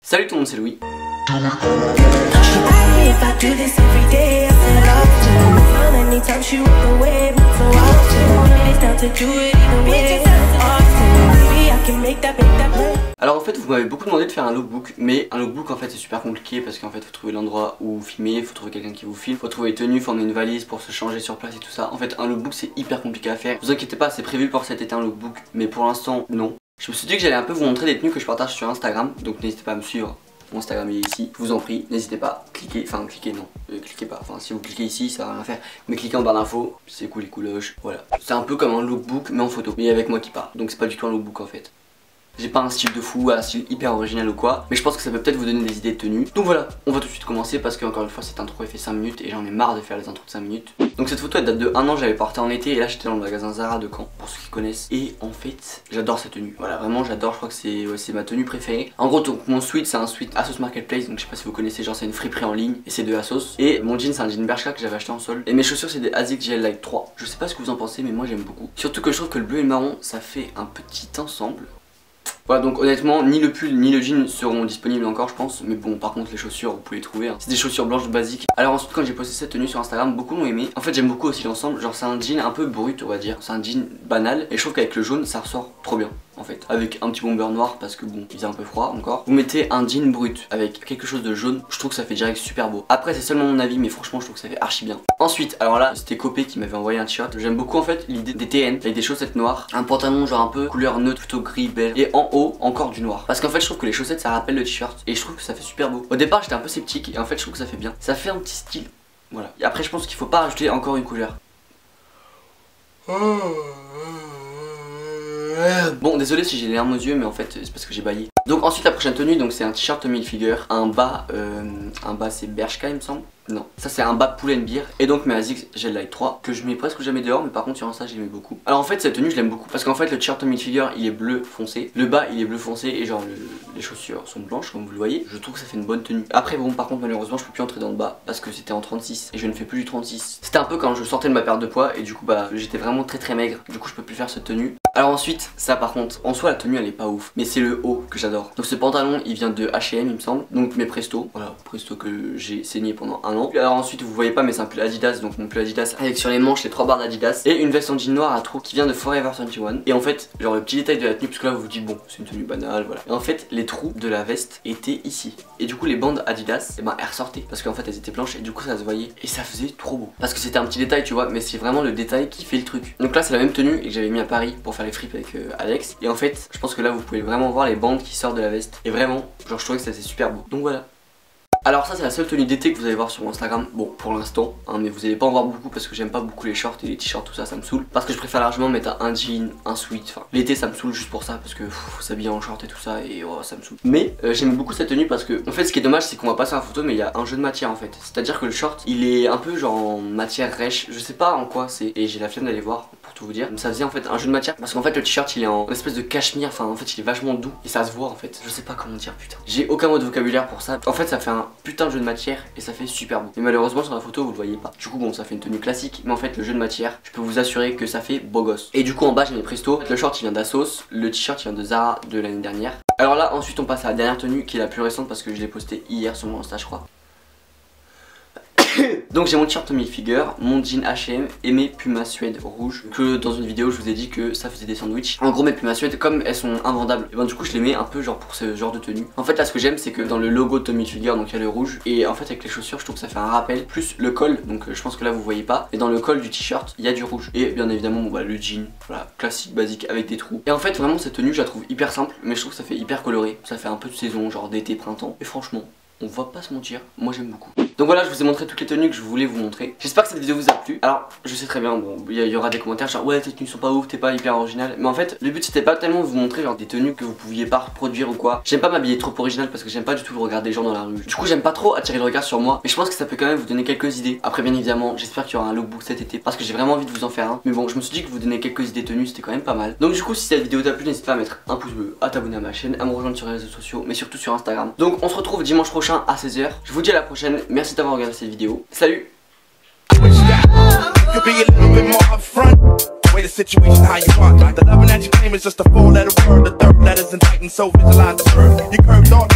Salut tout le monde, c'est Louis. Alors en fait vous m'avez beaucoup demandé de faire un lookbook, mais un lookbook en fait c'est super compliqué parce qu'en fait faut trouver l'endroit où vous filmez, faut trouver quelqu'un qui vous filme, faut trouver les tenues, faut emmener une valise pour se changer sur place et tout ça. En fait un lookbook c'est hyper compliqué à faire. Vous inquiétez pas, c'est prévu pour cet été un lookbook, mais pour l'instant non. Je me suis dit que j'allais un peu vous montrer des tenues que je partage sur Instagram, donc n'hésitez pas à me suivre. Mon Instagram est ici, je vous en prie, n'hésitez pas, cliquez non, cliquez pas, enfin si vous cliquez ici ça va rien faire, mais cliquez en barre d'infos, c'est cool les couloches, voilà. C'est un peu comme un lookbook mais en photo, mais avec moi qui parle, donc c'est pas du tout un lookbook en fait. J'ai pas un style de fou, un style hyper original ou quoi, mais je pense que ça peut peut-être vous donner des idées de tenue. Donc voilà, on va tout de suite commencer parce que encore une fois cette intro elle fait 5 minutes et j'en ai marre de faire les intros de 5 minutes. Donc cette photo elle date de 1 an, j'avais porté en été et là j'étais dans le magasin Zara de Caen, pour ceux qui connaissent. Et en fait, j'adore cette tenue, voilà vraiment j'adore, je crois que c'est ma tenue préférée. En gros donc, mon sweat c'est un sweat Asos Marketplace, donc je sais pas si vous connaissez, genre c'est une friperie en ligne et c'est de Asos. Et mon jean c'est un jean Bershka que j'avais acheté en solde. Et mes chaussures c'est des Asics GL Light 3, je sais pas ce que vous en pensez mais moi j'aime beaucoup. Surtout que je trouve que le bleu et le marron ça fait un petit ensemble. Voilà donc honnêtement ni le pull ni le jean seront disponibles encore je pense. Mais bon par contre les chaussures vous pouvez les trouver hein. C'est des chaussures blanches basiques. Alors ensuite quand j'ai posté cette tenue sur Instagram beaucoup l'ont aimé. En fait j'aime beaucoup aussi l'ensemble. Genre c'est un jean un peu brut on va dire. C'est un jean banal. Et je trouve qu'avec le jaune ça ressort trop bien en fait. Avec un petit bomber noir parce que bon il faisait un peu froid encore. Vous mettez un jean brut avec quelque chose de jaune, je trouve que ça fait direct super beau. Après c'est seulement mon avis mais franchement je trouve que ça fait archi bien. Ensuite alors là c'était Copé qui m'avait envoyé un t-shirt. J'aime beaucoup en fait l'idée des TN avec des chaussettes noires. Un pantalon genre un peu couleur neutre plutôt gris beige. Et en haut encore du noir. Parce qu'en fait je trouve que les chaussettes ça rappelle le t-shirt. Et je trouve que ça fait super beau. Au départ j'étais un peu sceptique et en fait je trouve que ça fait bien. Ça fait un petit style. Voilà. Et après je pense qu'il faut pas rajouter encore une couleur. Bon désolé si j'ai les larmes aux yeux mais en fait c'est parce que j'ai baillé. Donc ensuite la prochaine tenue donc c'est un t-shirt Tommy Hilfiger. Un bas c'est Bershka il me semble. Non, ça c'est un bas Pull & Bear. Et donc mes Asics GL Light 3 que je mets presque jamais dehors mais par contre sur Insta j'aimais beaucoup. Alors en fait cette tenue je l'aime beaucoup parce qu'en fait le t-shirt Tommy Hilfiger il est bleu foncé. Le bas il est bleu foncé et genre les chaussures sont blanches comme vous le voyez. Je trouve que ça fait une bonne tenue. Après bon par contre malheureusement je peux plus entrer dans le bas parce que c'était en 36 et je ne fais plus du 36. C'était un peu quand je sortais de ma perte de poids et du coup bah j'étais vraiment très maigre. Du coup je peux plus faire cette tenue. Alors ensuite ça par contre en soi la tenue elle est pas ouf mais c'est le haut que j'adore. Donc ce pantalon il vient de H&M il me semble. Donc mes Presto, voilà Presto que j'ai saigné pendant 1 an. Alors ensuite vous voyez pas mais c'est un pull Adidas, donc mon pull Adidas avec sur les manches les 3 barres d'Adidas et une veste en jean noir à trous qui vient de Forever 21. Et en fait genre le petit détail de la tenue parce que là vous vous dites bon c'est une tenue banale voilà. Et en fait les trous de la veste étaient ici et du coup les bandes Adidas et ben elles ressortaient parce qu'en fait elles étaient blanches et du coup ça se voyait et ça faisait trop beau parce que c'était un petit détail tu vois mais c'est vraiment le détail qui fait le truc. Donc là c'est la même tenue et que j'avais mis à Paris pour faire les fripes avec Alex et en fait je pense que là vous pouvez vraiment voir les bandes qui sortent de la veste et vraiment genre je trouvais que c'était super beau. Donc voilà. Alors ça c'est la seule tenue d'été que vous allez voir sur mon Instagram, bon pour l'instant hein, mais vous allez pas en voir beaucoup parce que j'aime pas beaucoup les shorts et les t-shirts tout ça, ça me saoule. Parce que je préfère largement mettre un jean, un sweat, enfin l'été ça me saoule juste pour ça parce que faut s'habiller en short et tout ça et oh, ça me saoule. Mais j'aime beaucoup cette tenue parce que en fait ce qui est dommage c'est qu'on va passer en photo mais il y a un jeu de matière en fait. C'est à dire que le short il est un peu genre en matière rêche, je sais pas en quoi c'est et j'ai la flemme d'aller voir pour tout vous dire. Ça faisait en fait un jeu de matière parce qu'en fait le t-shirt il est en espèce de cachemire, enfin en fait il est vachement doux et ça se voit en fait. Je sais pas comment dire putain. J'ai aucun mot de vocabulaire pour ça. En fait ça fait un putain de jeu de matière et ça fait super beau. Mais malheureusement sur la photo vous le voyez pas. Du coup bon ça fait une tenue classique mais en fait le jeu de matière je peux vous assurer que ça fait beau gosse. Et du coup en bas j'ai mes Presto. Le short il vient d'Asos, le t-shirt il vient de Zara de l'année dernière. Alors là ensuite on passe à la dernière tenue qui est la plus récente parce que je l'ai postée hier sur mon Insta je crois. Donc j'ai mon t-shirt Tommy Hilfiger, mon jean H&M et mes Puma suède rouges que dans une vidéo je vous ai dit que ça faisait des sandwichs. En gros mes Puma suède comme elles sont invendables et ben du coup je les mets un peu genre pour ce genre de tenue. En fait là ce que j'aime c'est que dans le logo Tommy Hilfiger donc il y a le rouge et en fait avec les chaussures je trouve que ça fait un rappel plus le col donc je pense que là vous voyez pas et dans le col du t-shirt il y a du rouge et bien évidemment bon, bah, le jean voilà classique basique avec des trous. Et en fait vraiment cette tenue je la trouve hyper simple mais je trouve que ça fait hyper coloré, ça fait un peu de saison genre d'été printemps et franchement on va pas se mentir, moi j'aime beaucoup. Donc voilà je vous ai montré toutes les tenues que je voulais vous montrer. J'espère que cette vidéo vous a plu. Alors je sais très bien bon il y aura des commentaires genre ouais tes tenues sont pas ouf, t'es pas hyper original. Mais en fait le but c'était pas tellement de vous montrer genre des tenues que vous pouviez pas reproduire ou quoi. J'aime pas m'habiller trop original parce que j'aime pas du tout le regard des gens dans la rue. Du coup j'aime pas trop attirer le regard sur moi. Mais je pense que ça peut quand même vous donner quelques idées. Après bien évidemment j'espère qu'il y aura un lookbook cet été parce que j'ai vraiment envie de vous en faire un. Mais bon je me suis dit que vous donner quelques idées tenues c'était quand même pas mal. Donc du coup si cette vidéo t'a plu n'hésite pas à mettre un pouce bleu, à t'abonner à ma chaîne, à me rejoindre sur les réseaux sociaux mais surtout sur Instagram. Donc on se retrouve dimanche prochain à 16 h. Je vous dis à la prochaine, merci d'avoir regardé cette vidéo. Salut! Way the situation how you want. The loving that you claim is just a 4-letter word. The third letter's in Titan, so visualize the word. You curved off.